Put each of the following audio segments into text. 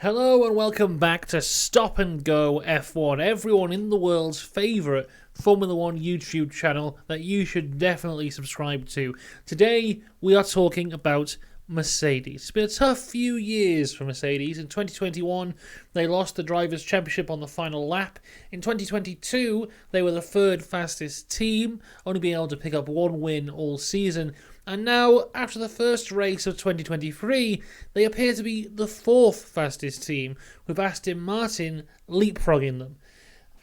Hello and welcome back to Stop and Go F1, everyone in the world's favourite Formula 1 YouTube channel that you should definitely subscribe to. Today we are talking about Mercedes. It's been a tough few years for Mercedes. In 2021 they lost the Drivers' Championship on the final lap. In 2022 they were the third fastest team, only being able to pick up one win all season. And now, after the first race of 2023, they appear to be the fourth fastest team, with Aston Martin leapfrogging them.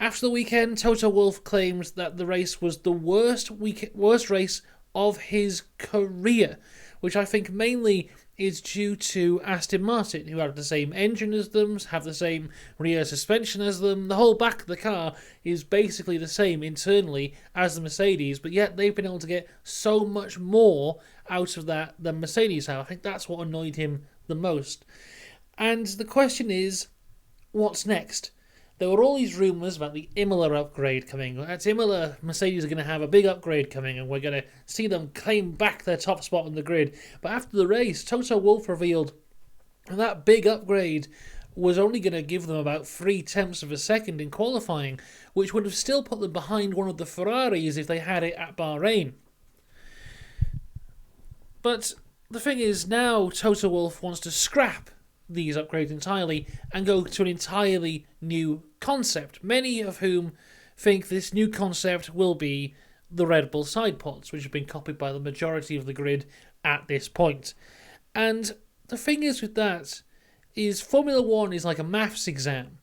After the weekend, Toto Wolff claims that the race was the worst race of his career, which I think mainly is due to Aston Martin, who have the same engine as them, have the same rear suspension as them. The whole back of the car is basically the same internally as the Mercedes, but yet they've been able to get so much more out of that than Mercedes have. I think that's what annoyed him the most. And the question is, what's next? There were all these rumours about the Imola upgrade coming. At Imola, Mercedes are going to have a big upgrade coming and we're going to see them claim back their top spot on the grid. But after the race, Toto Wolff revealed that big upgrade was only going to give them about 0.3 of a second in qualifying, which would have still put them behind one of the Ferraris if they had it at Bahrain. But the thing is, now Toto Wolff wants to scrap these upgrades entirely and go to an entirely new concept, many of whom think this new concept will be the Red Bull side pods, which have been copied by the majority of the grid at this point. And the thing is with that is Formula 1 is like a maths exam.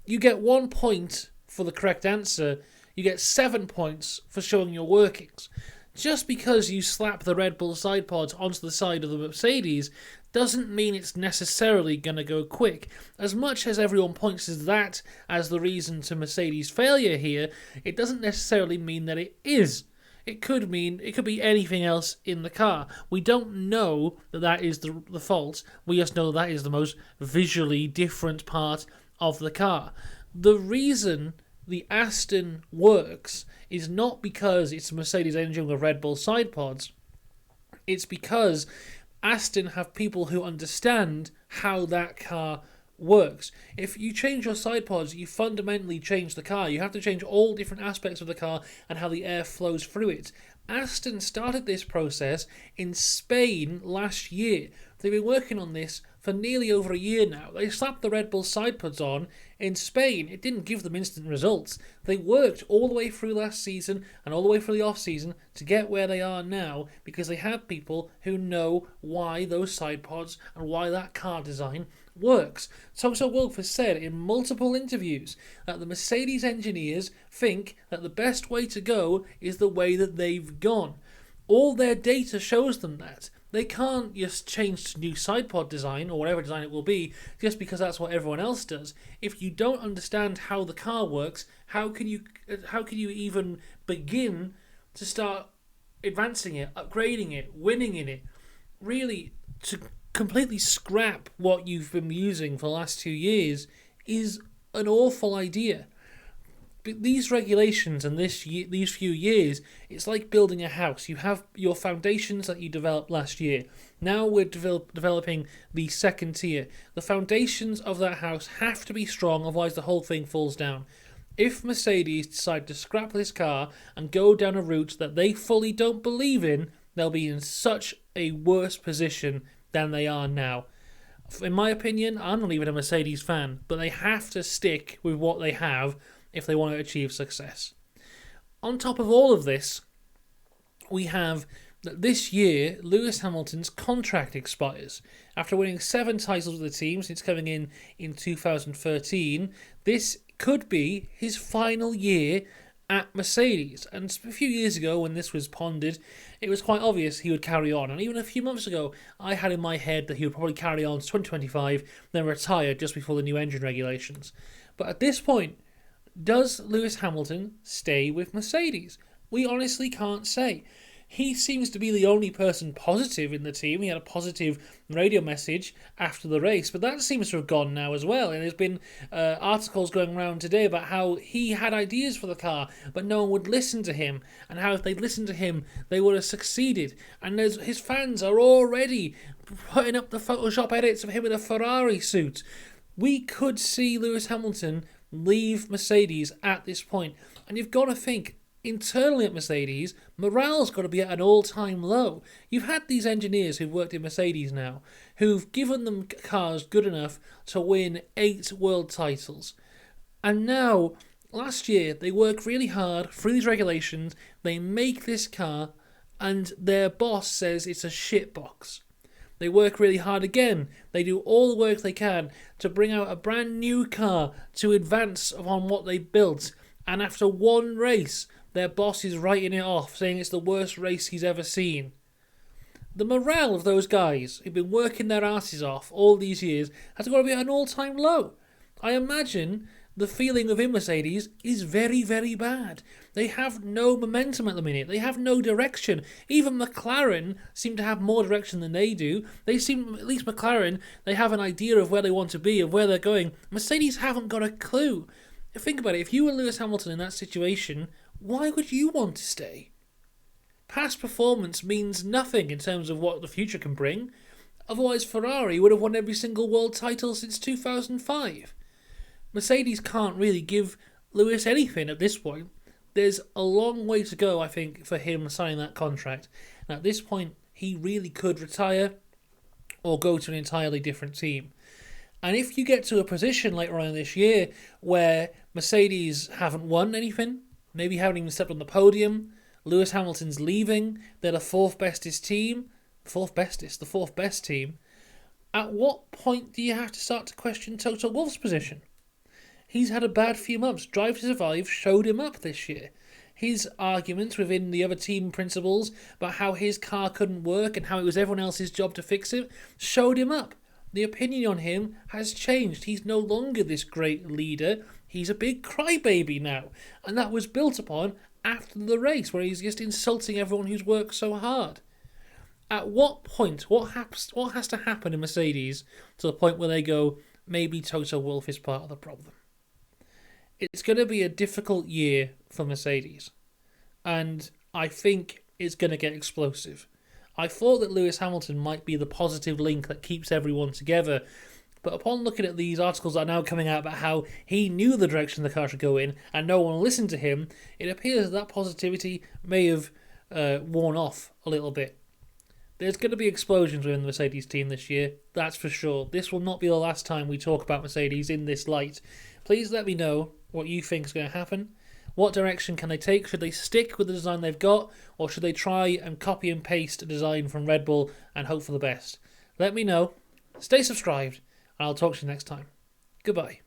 You get 1 point for the correct answer, you get 7 points for showing your workings. Just because you slap the Red Bull side pods onto the side of the Mercedes doesn't mean it's necessarily going to go quick. As much as everyone points to that as the reason to Mercedes' failure here, it doesn't necessarily mean that it is. It could be anything else in the car. We don't know that is the fault. We just know that is the most visually different part of the car. The reason the Aston works is not because it's a Mercedes engine with Red Bull side pods. It's because Aston have people who understand how that car works. If you change your side pods, you fundamentally change the car. You have to change all different aspects of the car and how the air flows through it. Aston started this process in Spain last year. They've been working on this for nearly over a year now. They slapped the Red Bull side pods on in Spain. It didn't give them instant results. They worked all the way through last season and all the way through the off-season to get where they are now because they have people who know why those side pods and why that car design works. Toto Wolff has said in multiple interviews that the Mercedes engineers think that the best way to go is the way that they've gone. All their data shows them that. They can't just change to new side pod design or whatever design it will be just because that's what everyone else does. If you don't understand how the car works, how can you even begin to start advancing it, upgrading it, winning in it? Really, to completely scrap what you've been using for the last 2 years is an awful idea. But these regulations and these few years, it's like building a house. You have your foundations that you developed last year. Now we're developing the second tier. The foundations of that house have to be strong, otherwise the whole thing falls down. If Mercedes decide to scrap this car and go down a route that they fully don't believe in, they'll be in such a worse position than they are now. In my opinion, I'm not even a Mercedes fan, but they have to stick with what they have if they want to achieve success. On top of all of this, we have that this year Lewis Hamilton's contract expires. After winning 7 titles with the team since coming in 2013, this could be his final year at Mercedes. And a few years ago when this was pondered, it was quite obvious he would carry on. And even a few months ago, I had in my head that he would probably carry on to 2025, then retire just before the new engine regulations. But at this point, does Lewis Hamilton stay with Mercedes? We honestly can't say. He seems to be the only person positive in the team. He had a positive radio message after the race, but that seems to have gone now as well. And there's been articles going around today about how he had ideas for the car, but no one would listen to him, and how if they'd listened to him, they would have succeeded. And his fans are already putting up the Photoshop edits of him in a Ferrari suit. We could see Lewis Hamilton leave Mercedes at this point. And you've got to think, internally at Mercedes, morale's got to be at an all-time low. You've had these engineers who've worked in Mercedes now, who've given them cars good enough to win 8 world titles. And now, last year, they work really hard through these regulations, they make this car, and their boss says it's a shitbox. They work really hard again. They do all the work they can to bring out a brand new car to advance upon what they built. And after one race, their boss is writing it off, saying it's the worst race he's ever seen. The morale of those guys who've been working their asses off all these years has got to be at an all-time low. I imagine the feeling within Mercedes is very, very bad. They have no momentum at the minute. They have no direction. Even McLaren seem to have more direction than they do. They seem, at least McLaren, they have an idea of where they want to be, of where they're going. Mercedes haven't got a clue. Think about it. If you were Lewis Hamilton in that situation, why would you want to stay? Past performance means nothing in terms of what the future can bring. Otherwise, Ferrari would have won every single world title since 2005. Mercedes can't really give Lewis anything at this point. There's a long way to go, I think, for him signing that contract. And at this point, he really could retire or go to an entirely different team. And if you get to a position later on this year where Mercedes haven't won anything, maybe haven't even stepped on the podium, Lewis Hamilton's leaving, they're the fourth best team, at what point do you have to start to question Toto Wolff's position? He's had a bad few months. Drive to Survive showed him up this year. His arguments within the other team principals about how his car couldn't work and how it was everyone else's job to fix it showed him up. The opinion on him has changed. He's no longer this great leader. He's a big crybaby now. And that was built upon after the race, where he's just insulting everyone who's worked so hard. At what point, what has to happen in Mercedes to the point where they go, maybe Toto Wolff is part of the problem? It's going to be a difficult year for Mercedes. And I think it's going to get explosive. I thought that Lewis Hamilton might be the positive link that keeps everyone together. But upon looking at these articles that are now coming out about how he knew the direction the car should go in and no one listened to him, it appears that positivity may have worn off a little bit. There's going to be explosions within the Mercedes team this year, that's for sure. This will not be the last time we talk about Mercedes in this light. Please let me know what you think is going to happen. What direction can they take? Should they stick with the design they've got, or should they try and copy and paste a design from Red Bull and hope for the best? Let me know. Stay subscribed, and I'll talk to you next time. Goodbye.